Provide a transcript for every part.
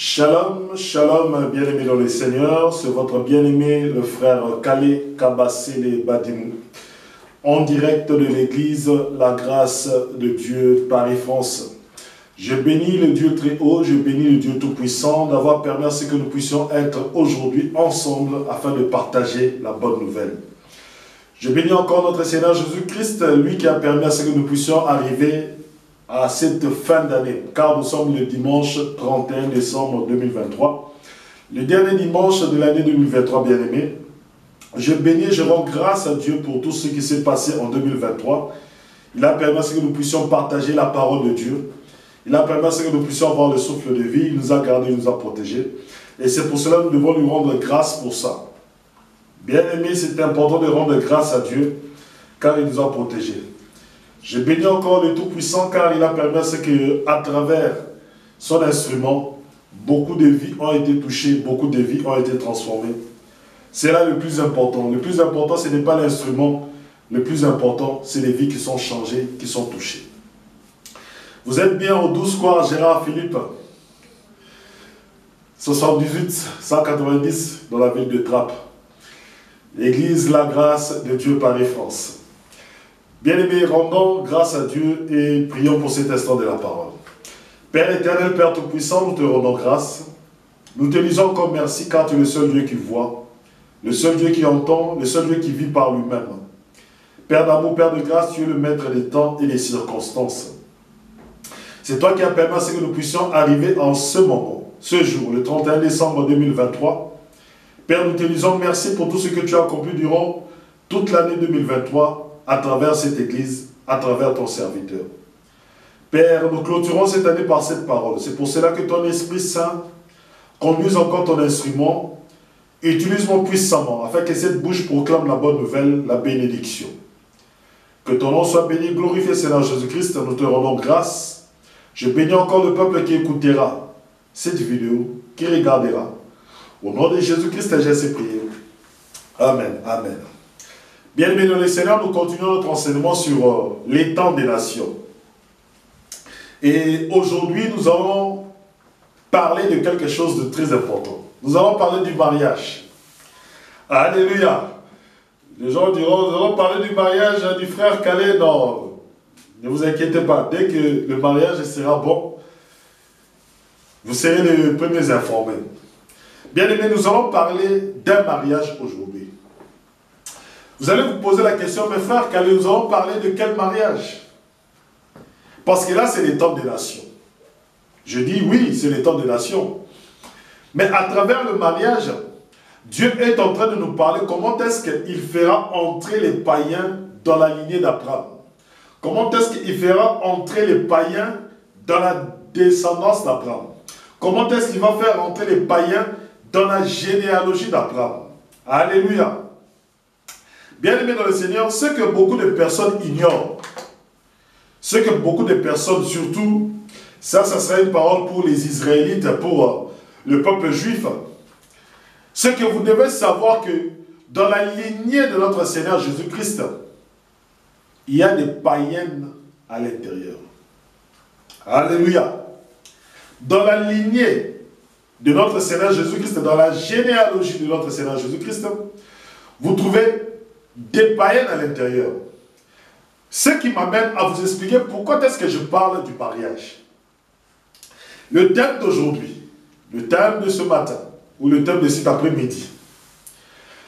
Shalom, shalom, bien-aimés dans le Seigneur, c'est votre bien-aimé, le frère Kale Kabasele Badimou, en direct de l'église La Grâce de Dieu, Paris-France. Je bénis le Dieu très haut, je bénis le Dieu tout-puissant d'avoir permis à ce que nous puissions être aujourd'hui ensemble afin de partager la bonne nouvelle. Je bénis encore notre Seigneur Jésus-Christ, lui qui a permis à ce que nous puissions arriver à cette fin d'année, car nous sommes le dimanche 31 décembre 2023, le dernier dimanche de l'année 2023, bien-aimés. Je bénis et je rends grâce à Dieu pour tout ce qui s'est passé en 2023. Il a permis à ce que nous puissions partager la parole de Dieu. Il a permis à ce que nous puissions avoir le souffle de vie. Il nous a gardés, il nous a protégés. Et c'est pour cela que nous devons lui rendre grâce pour ça. Bien-aimés, c'est important de rendre grâce à Dieu, car il nous a protégés. Je bénis encore le Tout-Puissant car il a permis à ce qu'à travers son instrument, beaucoup de vies ont été touchées, beaucoup de vies ont été transformées. C'est là le plus important. Le plus important, ce n'est pas l'instrument. Le plus important, c'est les vies qui sont changées, qui sont touchées. Vous êtes bien au 12 square Gérard Philippe, 78 190 dans la ville de Trappes. L'église La Grâce de Dieu Paris-France. Bien-aimés, rendons grâce à Dieu et prions pour cet instant de la parole. Père éternel, Père tout-puissant, nous te rendons grâce. Nous te disons encore merci car tu es le seul Dieu qui voit, le seul Dieu qui entend, le seul Dieu qui vit par lui-même. Père d'amour, Père de grâce, tu es le maître des temps et des circonstances. C'est toi qui as permis à ce que nous puissions arriver en ce moment, ce jour, le 31 décembre 2023. Père, nous te disons merci pour tout ce que tu as accompli durant toute l'année 2023, à travers cette église, à travers ton serviteur. Père, nous clôturons cette année par cette parole. C'est pour cela que ton Esprit Saint conduise encore ton instrument, utilise-moi puissamment, afin que cette bouche proclame la bonne nouvelle, la bénédiction. Que ton nom soit béni, glorifié Seigneur Jésus-Christ, nous te rendons grâce. Je bénis encore le peuple qui écoutera cette vidéo, qui regardera. Au nom de Jésus-Christ, j'ai ces prières. Amen, amen. Bien-aimés dans le Seigneur, nous continuons notre enseignement sur les temps des nations. Et aujourd'hui, nous allons parler de quelque chose de très important. Nous allons parler du mariage. Alléluia. Les gens diront, nous allons parler du mariage du frère Kale. Non, ne vous inquiétez pas. Dès que le mariage sera bon, vous serez les premiers informés. Bien-aimés, nous allons parler d'un mariage aujourd'hui. Vous allez vous poser la question, mes frères, quand nous allons parler de quel mariage? Parce que là, c'est les temps des nations. Je dis oui, c'est les temps des nations. Mais à travers le mariage, Dieu est en train de nous parler comment est-ce qu'il fera entrer les païens dans la lignée d'Abraham. Comment est-ce qu'il fera entrer les païens dans la descendance d'Abraham. Comment est-ce qu'il va faire entrer les païens dans la généalogie d'Abraham. Alléluia. Bien-aimés dans le Seigneur, ce que beaucoup de personnes ignorent, ce que beaucoup de personnes, surtout, ça sera une parole pour les Israélites, pour le peuple juif, c'est que vous devez savoir que dans la lignée de notre Seigneur Jésus-Christ, il y a des païennes à l'intérieur. Alléluia. Dans la lignée de notre Seigneur Jésus-Christ, dans la généalogie de notre Seigneur Jésus-Christ, vous trouvez des païennes à l'intérieur. Ce qui m'amène à vous expliquer pourquoi est-ce que je parle du mariage. Le thème d'aujourd'hui, le thème de ce matin, ou le thème de cet après-midi,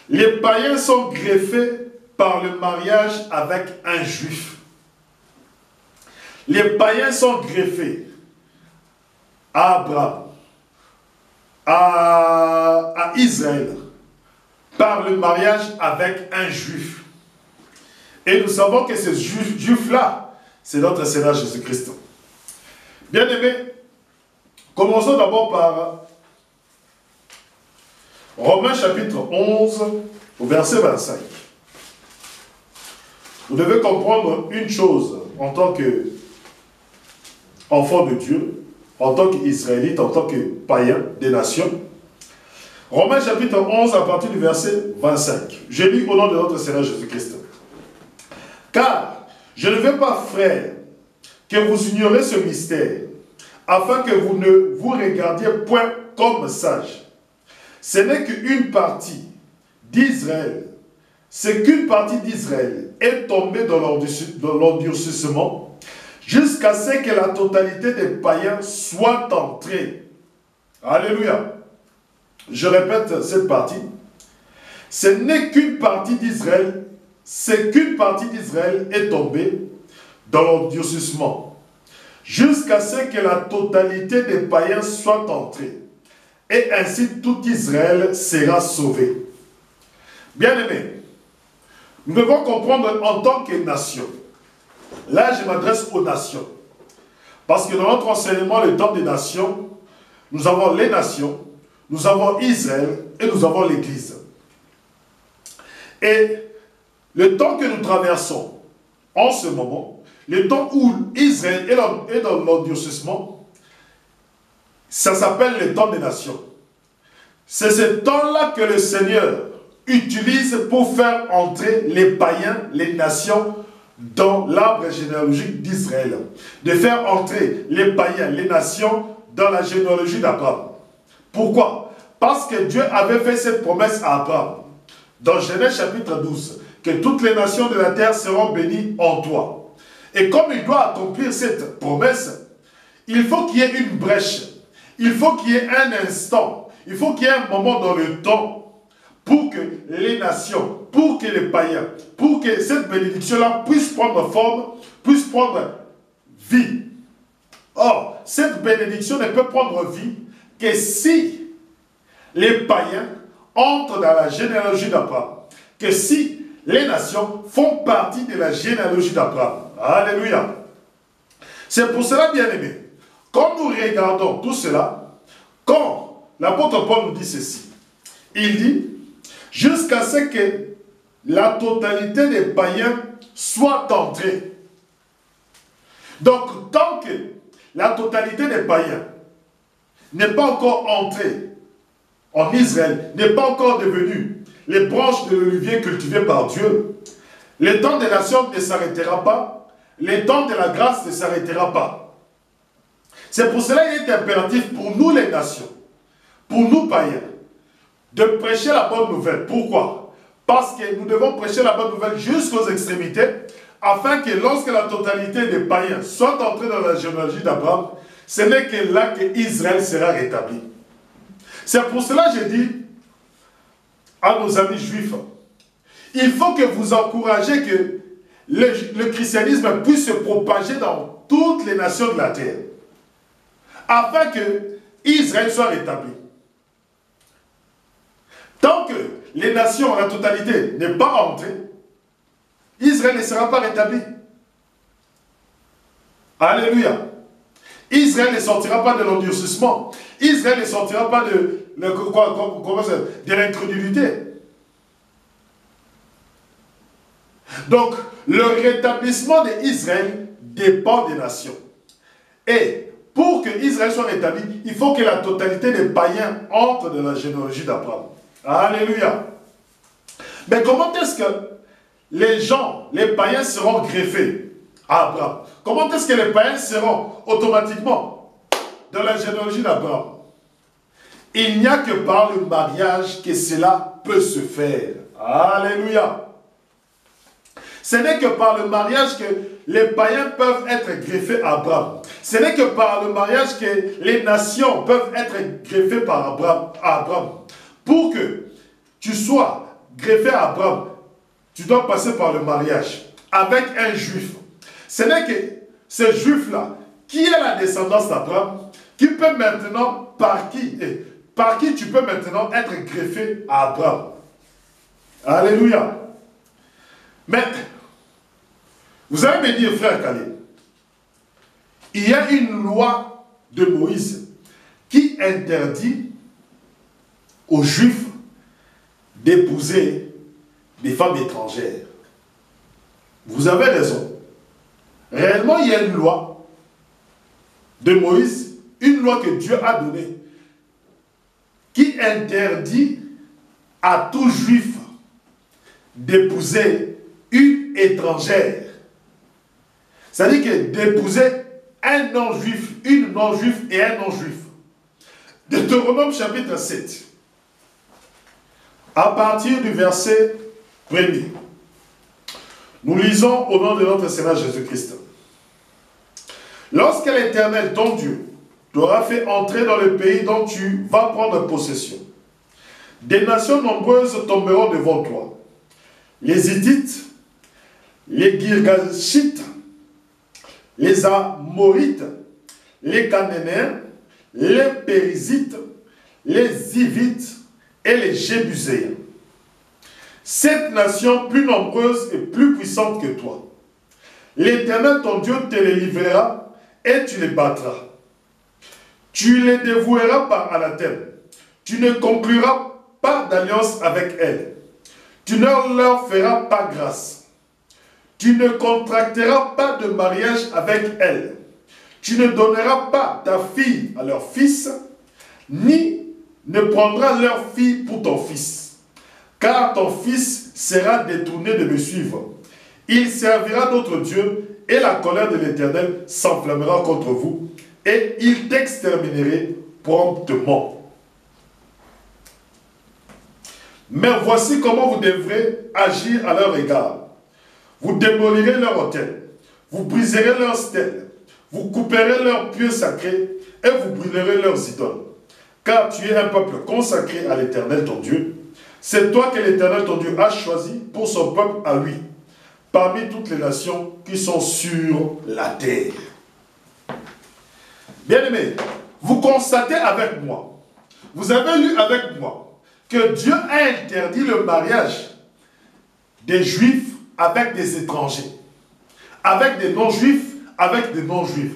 les païens sont greffés par le mariage avec un juif. Les païens sont greffés à Abraham, à Israël, par le mariage avec un juif. Et nous savons que ce juif-là, c'est notre Seigneur Jésus-Christ. Bien-aimés, commençons d'abord par Romains chapitre 11, au verset 25. Vous devez comprendre une chose en tant qu'enfant de Dieu, en tant qu'Israélite, en tant que païen des nations. Romains chapitre 11 à partir du verset 25. Je lis au nom de notre Seigneur Jésus-Christ. Car je ne veux pas, frères, que vous ignorez ce mystère, afin que vous ne vous regardiez point comme sages. Ce n'est qu'une partie d'Israël. C'est qu'une partie d'Israël est tombée dans l'endurcissement jusqu'à ce que la totalité des païens soit entrée. Alléluia. Je répète cette partie. Ce n'est qu'une partie d'Israël. C'est qu'une partie d'Israël est tombée dans l'endurcissement jusqu'à ce que la totalité des païens soit entrée. Et ainsi tout Israël sera sauvé. Bien-aimés, nous devons comprendre en tant que nation. Là, je m'adresse aux nations. Parce que dans notre enseignement, le temps des nations, nous avons les nations, nous avons Israël et nous avons l'Église. Et le temps que nous traversons en ce moment, le temps où Israël est dans l'endurcissement, ça s'appelle le temps des nations. C'est ce temps-là que le Seigneur utilise pour faire entrer les païens, les nations, dans l'arbre généalogique d'Israël. De faire entrer les païens, les nations, dans la généalogie d'Abraham. Pourquoi? Parce que Dieu avait fait cette promesse à Abraham. Dans Genèse chapitre 12, que toutes les nations de la terre seront bénies en toi. Et comme il doit accomplir cette promesse, il faut qu'il y ait une brèche. Il faut qu'il y ait un instant. Il faut qu'il y ait un moment dans le temps pour que les nations, pour que les païens, pour que cette bénédiction-là puisse prendre forme, puisse prendre vie. Or, cette bénédiction ne peut prendre vie que si les païens entrent dans la généalogie d'Abraham, que si les nations font partie de la généalogie d'Abraham. Alléluia. C'est pour cela, bien-aimés, quand nous regardons tout cela, quand l'apôtre Paul nous dit ceci, il dit, jusqu'à ce que la totalité des païens soit entrée. Donc, tant que la totalité des païens n'est pas encore entrée en Israël, n'est pas encore devenue les branches de l'olivier cultivées par Dieu, le temps des nations ne s'arrêtera pas, le temps de la grâce ne s'arrêtera pas. C'est pour cela qu'il est impératif pour nous les nations, pour nous païens, de prêcher la bonne nouvelle. Pourquoi? Parce que nous devons prêcher la bonne nouvelle jusqu'aux extrémités, afin que lorsque la totalité des païens soit entrée dans la généalogie d'Abraham, ce n'est que là que Israël sera rétabli. C'est pour cela que je dis à nos amis juifs, il faut que vous encouragez que le christianisme puisse se propager dans toutes les nations de la terre, afin que Israël soit rétabli. Tant que les nations, la totalité, n'est pas entrée, Israël ne sera pas rétabli. Alléluia. Israël ne sortira pas de l'endurcissement. Israël ne sortira pas de l'incrédulité. Donc, le rétablissement d'Israël dépend des nations. Et pour que Israël soit rétabli, il faut que la totalité des païens entre dans la généalogie d'Abraham. Alléluia. Mais comment est-ce que les gens, les païens seront greffés à Abraham? Comment est-ce que les païens seront automatiquement dans la généalogie d'Abraham? Il n'y a que par le mariage que cela peut se faire. Alléluia. Ce n'est que par le mariage que les païens peuvent être greffés à Abraham. Ce n'est que par le mariage que les nations peuvent être greffées à Abraham. Pour que tu sois greffé à Abraham, tu dois passer par le mariage avec un juif. Ce n'est que ce juif-là, qui est la descendance d'Abraham, qui peut maintenant, par qui tu peux maintenant être greffé à Abraham. Alléluia. Mais, vous allez me dire, frère Calais, il y a une loi de Moïse qui interdit aux Juifs d'épouser des femmes étrangères. Vous avez raison. Réellement, il y a une loi de Moïse, une loi que Dieu a donnée, qui interdit à tout Juif d'épouser une étrangère. C'est-à-dire que d'épouser un non-juif, une non-juif et un non-juif. Deutéronome chapitre 7. À partir du verset 1er. Nous lisons au nom de notre Seigneur Jésus-Christ. Lorsque l'Éternel, ton Dieu, t'aura fait entrer dans le pays dont tu vas prendre possession, des nations nombreuses tomberont devant toi. Les Hittites, les Girgashites, les Amorites, les Cananéens, les Périsites, les Hivites et les Jébuséens. Cette nation plus nombreuse et plus puissante que toi. L'Éternel ton Dieu te les livrera et tu les battras. Tu les dévoueras par anathème. Tu ne concluras pas d'alliance avec elles. Tu ne leur feras pas grâce. Tu ne contracteras pas de mariage avec elles. Tu ne donneras pas ta fille à leur fils, ni ne prendras leur fille pour ton fils. Car ton fils sera détourné de me suivre. Il servira d'autres dieux, et la colère de l'Éternel s'enflammera contre vous, et il t'exterminerait promptement. Mais voici comment vous devrez agir à leur égard. Vous démolirez leur autel, vous briserez leurs stèles, vous couperez leurs pieux sacrés, et vous brûlerez leurs idoles. Car tu es un peuple consacré à l'Éternel ton Dieu. C'est toi que l'Éternel ton Dieu a choisi pour son peuple à lui, parmi toutes les nations qui sont sur la terre. Bien-aimés, vous constatez avec moi, vous avez lu avec moi, que Dieu a interdit le mariage des Juifs avec des étrangers, avec des non-Juifs, avec des non-Juifs.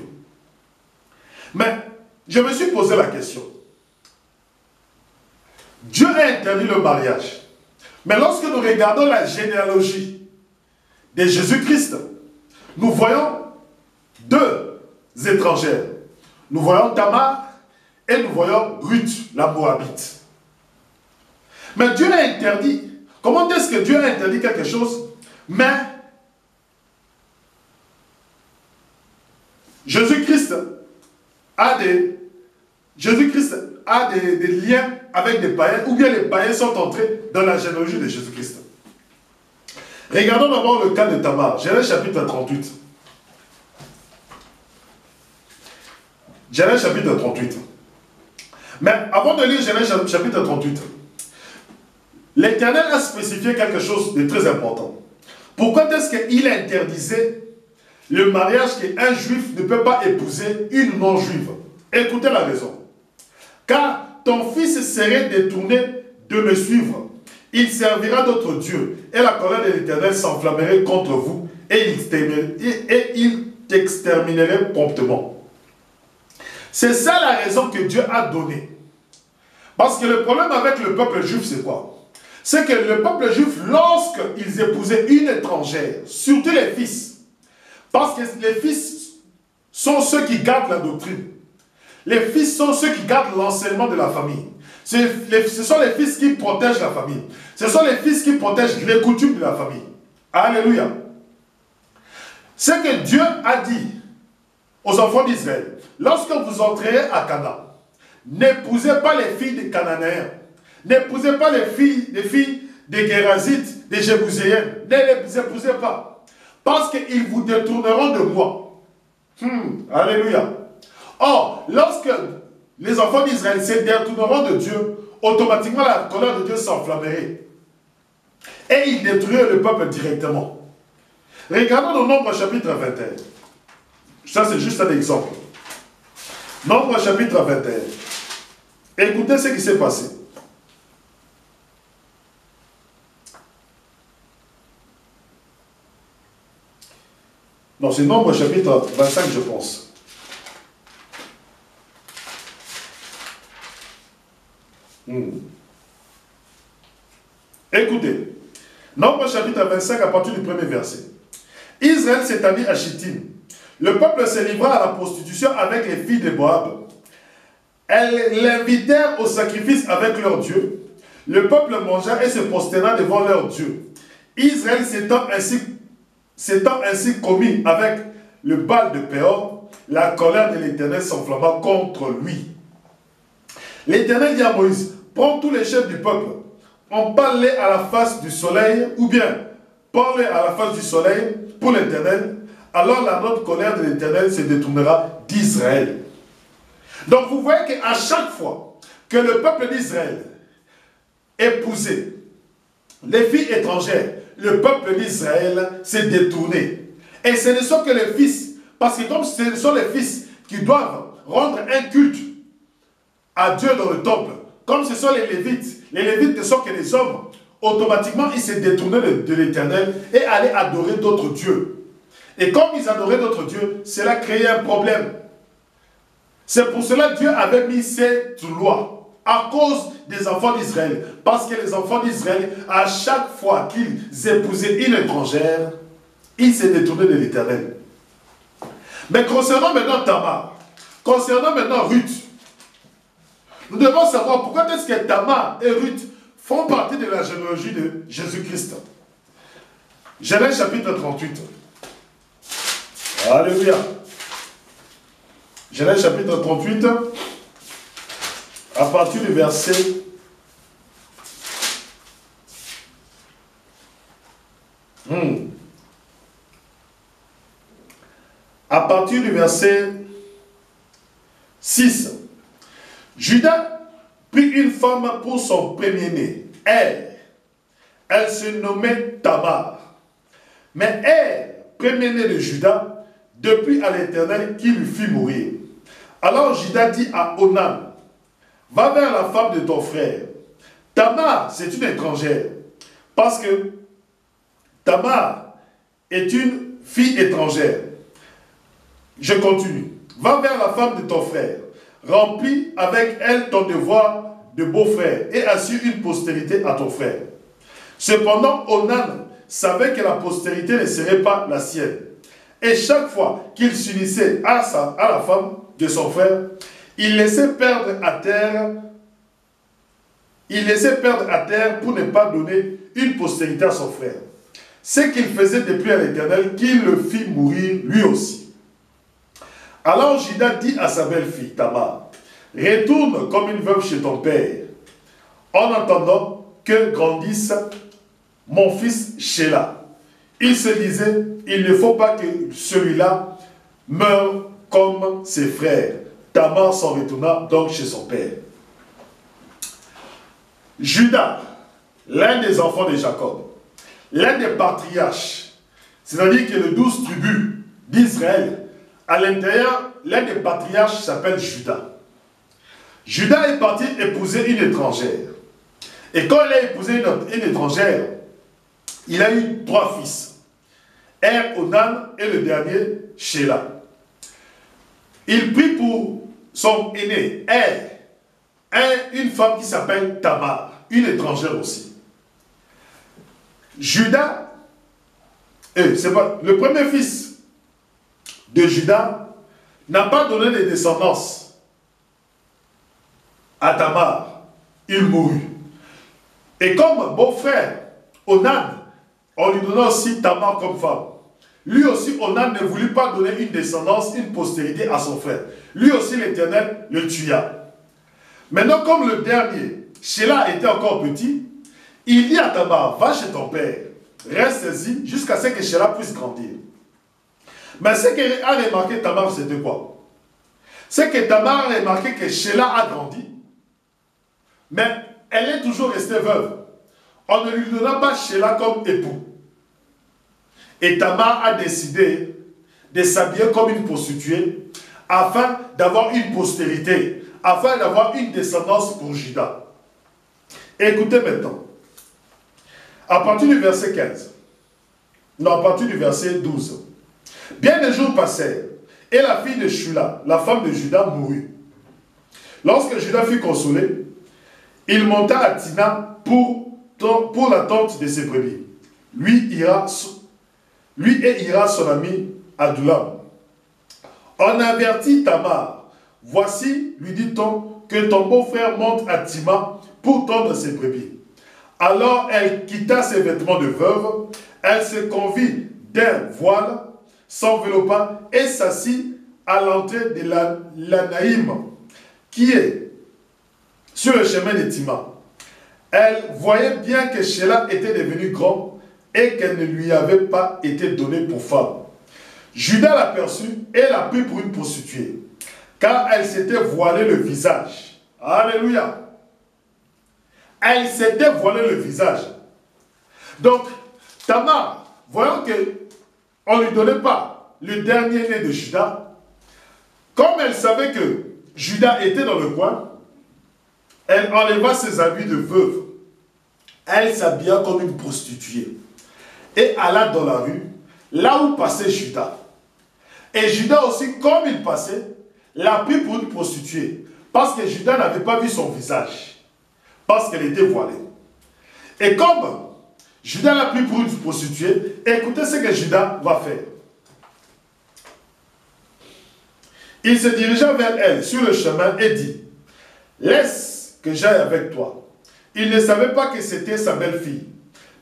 Mais je me suis posé la question. Dieu a interdit le mariage. Mais lorsque nous regardons la généalogie de Jésus-Christ, nous voyons deux étrangères. Nous voyons Tamar et nous voyons Ruth, la Moabite. Mais Dieu a interdit. Comment est-ce que Dieu a interdit quelque chose? Mais Jésus-Christ a des liens avec des païens, ou bien les païens sont entrés dans la généalogie de Jésus-Christ. Regardons d'abord le cas de Tamar, Genèse chapitre 38. Genèse chapitre 38. Mais avant de lire Genèse chapitre 38, l'Éternel a spécifié quelque chose de très important. Pourquoi est-ce qu'il interdisait le mariage qu'un juif ne peut pas épouser une non-juive? Écoutez la raison. Car ton fils serait détourné de me suivre. Il servira d'autres dieux, et la colère de l'Éternel s'enflammerait contre vous, et il t'exterminerait promptement. C'est ça la raison que Dieu a donnée. Parce que le problème avec le peuple juif, c'est quoi? C'est que le peuple juif, lorsqu'ils épousaient une étrangère, surtout les fils, parce que les fils sont ceux qui gardent la doctrine. Les fils sont ceux qui gardent l'enseignement de la famille. Ce sont les fils qui protègent la famille. Ce sont les fils qui protègent les coutumes de la famille. Alléluia. C'est que Dieu a dit aux enfants d'Israël, lorsque vous entrerez à Canaan, n'épousez pas les filles des Cananéens, n'épousez pas les filles des Gérasites, des Jébuséennes, ne les épousez pas, parce qu'ils vous détourneront de moi. Alléluia. Or, lorsque les enfants d'Israël se détourneront de Dieu, automatiquement la colère de Dieu s'enflammerait. Et il détruirait le peuple directement. Regardons le Nombre chapitre 21. Ça, c'est juste un exemple. Nombre chapitre 21. Écoutez ce qui s'est passé. Non, c'est Nombre chapitre 25, je pense. Écoutez, Nombre chapitre 25 à partir du premier verset. Israël s'établit à Chittim. Le peuple se livra à la prostitution avec les filles de Moab. Elles l'invitèrent au sacrifice avec leur Dieu. Le peuple mangea et se prosterna devant leur Dieu. Israël s'étant ainsi commis avec le Baal de Péor, la colère de l'Éternel s'enflamma contre lui. L'Éternel dit à Moïse, prends tous les chefs du peuple, parle-les à la face du soleil, ou bien parle-les à la face du soleil pour l'Éternel, alors la note colère de l'Éternel se détournera d'Israël. Donc vous voyez qu'à chaque fois que le peuple d'Israël épousait les filles étrangères, le peuple d'Israël s'est détourné. Et ce ne sont que les fils, parce que comme ce sont les fils qui doivent rendre un culte à Dieu dans le temple, comme ce sont les Lévites ne sont que des hommes, automatiquement ils se détournaient de l'Éternel et allaient adorer d'autres dieux. Et comme ils adoraient d'autres dieux, cela créait un problème. C'est pour cela que Dieu avait mis cette loi à cause des enfants d'Israël. Parce que les enfants d'Israël, à chaque fois qu'ils épousaient une étrangère, ils se détournaient de l'Éternel. Mais concernant maintenant Tamar, concernant maintenant Ruth, nous devons savoir pourquoi est-ce que Tamar et Ruth font partie de la généalogie de Jésus-Christ. Genèse chapitre 38. Alléluia. Genèse chapitre 38, à partir du verset 6. Judas prit une femme pour son premier-né, elle se nommait Tamar. Mais elle, premier-né de Judas, depuis à l'Éternel qui lui fit mourir. Alors Judas dit à Onan, va vers la femme de ton frère. Tamar, c'est une étrangère. Parce que Tamar est une fille étrangère. Je continue. Va vers la femme de ton frère. Remplis avec elle ton devoir de beau-frère et assure une postérité à ton frère. Cependant, Onan savait que la postérité ne serait pas la sienne. Et chaque fois qu'il s'unissait à la femme de son frère, il laissait perdre à terre pour ne pas donner une postérité à son frère. Ce qu'il faisait depuis à l'Éternel, qu'il le fit mourir lui aussi. Alors Judas dit à sa belle-fille, Tamar, retourne comme une veuve chez ton père, en attendant que grandisse mon fils Sheila. Il se disait, il ne faut pas que celui-là meure comme ses frères. Tamar s'en retourna donc chez son père. Judas, l'un des enfants de Jacob, l'un des patriarches, c'est-à-dire que les 12 tribus d'Israël, à l'intérieur, l'un des patriarches s'appelle Judas. Judas est parti épouser une étrangère. Et quand il a épousé une étrangère, il a eu 3 fils. Onan et le dernier, Sheila. Il prit pour son aîné, une femme qui s'appelle Tamar, une étrangère aussi. Judas, le premier fils de Judas n'a pas donné de descendance à Tamar. Il mourut. Et comme beau-frère, Onan, on lui donna aussi Tamar comme femme. Lui aussi, Onan ne voulut pas donner une descendance, une postérité à son frère. Lui aussi, l'Éternel le tua. Maintenant, comme le dernier, Sheila était encore petit, il dit à Tamar, va chez ton père, reste-y jusqu'à ce que Sheila puisse grandir. Mais ce qu'a remarqué Tamar, c'était quoi? C'est que Tamar a remarqué que Sheila a grandi, mais elle est toujours restée veuve. On ne lui donna pas Sheila comme époux. Et Tamar a décidé de s'habiller comme une prostituée afin d'avoir une postérité, afin d'avoir une descendance pour Judas. Écoutez maintenant. À partir du verset 15, non, à partir du verset 12. Bien des jours passèrent, et la fille de Shula, la femme de Judas, mourut. Lorsque Judas fut consolé, il monta à Tina pour la tente de ses brebis. Lui et Ira, son ami Adullam. On avertit Tamar. Voici, lui dit-on, que ton beau-frère monte à Tima pour tondre ses brebis. Alors elle quitta ses vêtements de veuve, elle se convit d'un voile, s'enveloppa et s'assit à l'entrée de l'Anaïm, qui est sur le chemin de Tima. Elle voyait bien que Sheila était devenue grande et qu'elle ne lui avait pas été donnée pour femme. Judas l'aperçut et la prit pour une prostituée, car elle s'était voilée le visage. Alléluia. Elle s'était voilée le visage. Donc, Tamar, voyant qu'on ne lui donnait pas le dernier né de Judas, comme elle savait que Judas était dans le coin, elle enleva ses habits de veuve. Elle s'habilla comme une prostituée et alla dans la rue, là où passait Judas. Et Judas aussi, comme il passait, l'a pris pour une prostituée, parce que Judas n'avait pas vu son visage, parce qu'elle était voilée. Et comme Judas l'a pris pour une prostituée, écoutez ce que Judas va faire. Il se dirigea vers elle sur le chemin et dit, « Laisse que j'aille avec toi. » Il ne savait pas que c'était sa belle-fille.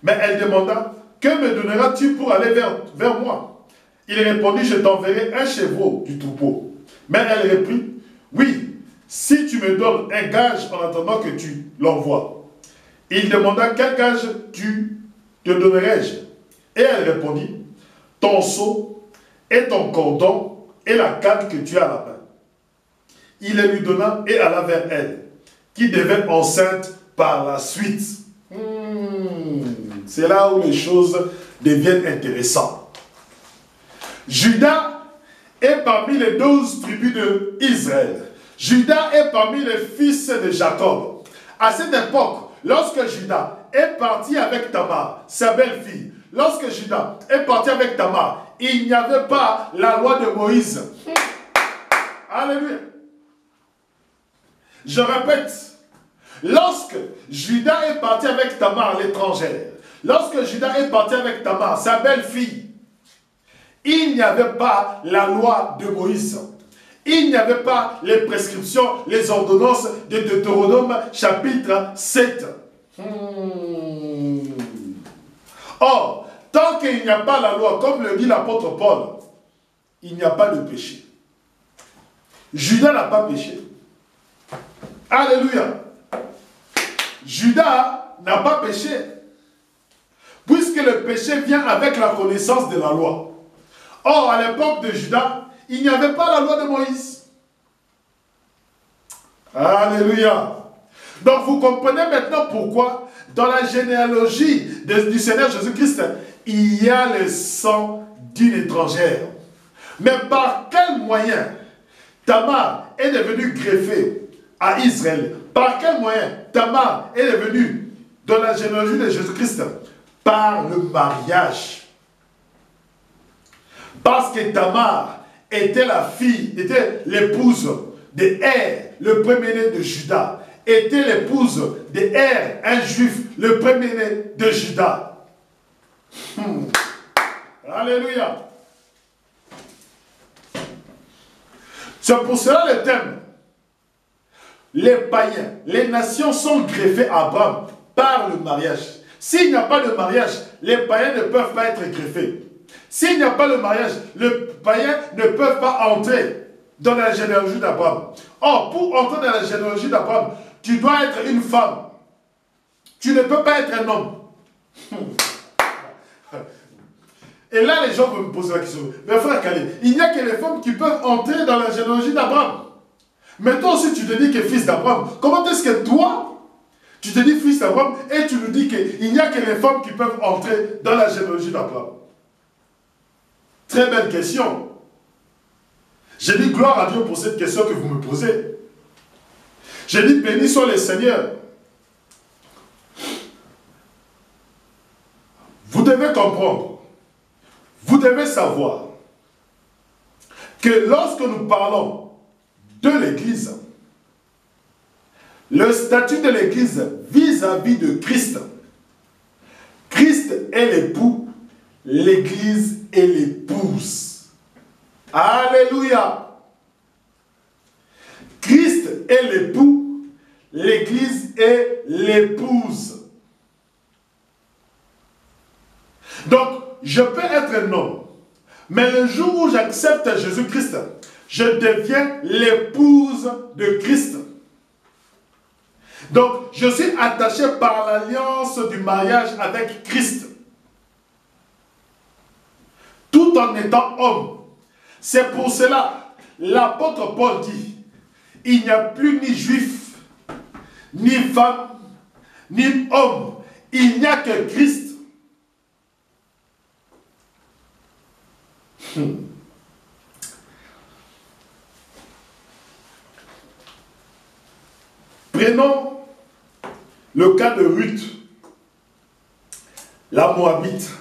Mais elle demanda, « Que me donneras-tu pour aller vers moi ?» Il répondit, « Je t'enverrai un chevreau du troupeau. » Mais elle reprit, « Oui, si tu me donnes un gage en attendant que tu l'envoies. » Il demanda, « Quel gage te donnerai-je » Et elle répondit, « Ton seau et ton cordon et la canne que tu as à la main. » Il le lui donna et alla vers elle, qui devait enceinte par la suite. C'est là où les choses deviennent intéressantes. Judas est parmi les 12 tribus d'Israël. Judas est parmi les fils de Jacob. À cette époque, lorsque Judas est parti avec Tamar, sa belle-fille, lorsque Judas est parti avec Tamar, il n'y avait pas la loi de Moïse. Alléluia. Je répète, lorsque Judas est parti avec Tamar, l'étrangère, lorsque Judas est parti avec Tamar, sa belle-fille, il n'y avait pas la loi de Moïse. Il n'y avait pas les prescriptions, les ordonnances de Deutéronome chapitre 7. Or, tant qu'il n'y a pas la loi, comme le dit l'apôtre Paul, il n'y a pas de péché. Judas n'a pas péché. Alléluia. Judas n'a pas péché. Puisque le péché vient avec la connaissance de la loi. Or, à l'époque de Judas, il n'y avait pas la loi de Moïse. Alléluia. Donc, vous comprenez maintenant pourquoi, dans la généalogie du Seigneur Jésus-Christ, il y a le sang d'une étrangère. Mais par quel moyen Tamar est devenue greffée à Israël? Par quel moyen Tamar est devenue dans la généalogie de Jésus-Christ? Par le mariage. Parce que Tamar était la fille, était l'épouse de Er, le premier-né de Judas. Était l'épouse de Er, un juif, le premier-né de Judas. Alléluia. C'est pour cela le thème. Les païens, les nations sont greffées à Abraham par le mariage. S'il n'y a pas de mariage, les païens ne peuvent pas être greffés. S'il n'y a pas de mariage, les païens ne peuvent pas entrer dans la généalogie d'Abraham. Or, pour entrer dans la généalogie d'Abraham, tu dois être une femme. Tu ne peux pas être un homme. Et là, les gens vont me poser la question. Mais frère Khalil, il n'y a que les femmes qui peuvent entrer dans la généalogie d'Abraham. Mais toi aussi, tu te dis que fils d'Abraham. Comment est-ce que toi, tu te dis fils d'Abraham et tu nous dis qu'il n'y a que les femmes qui peuvent entrer dans la généalogie d'Abraham? Très belle question. J'ai dit gloire à Dieu pour cette question que vous me posez. J'ai dit béni soit le Seigneur. Vous devez comprendre, vous devez savoir que lorsque nous parlons de l'Église, le statut de l'Église vis-à-vis de Christ, Christ est l'époux, l'Église est l'épouse. Alléluia. Christ est l'époux, l'Église est l'épouse. Donc, je peux être un homme, mais le jour où j'accepte Jésus-Christ je deviens l'épouse de Christ. Donc, je suis attaché par l'alliance du mariage avec Christ. Tout en étant homme. C'est pour cela, l'apôtre Paul dit, il n'y a plus ni juif, ni femme, ni homme. Il n'y a que Christ. Prenons le cas de Ruth, la Moabite.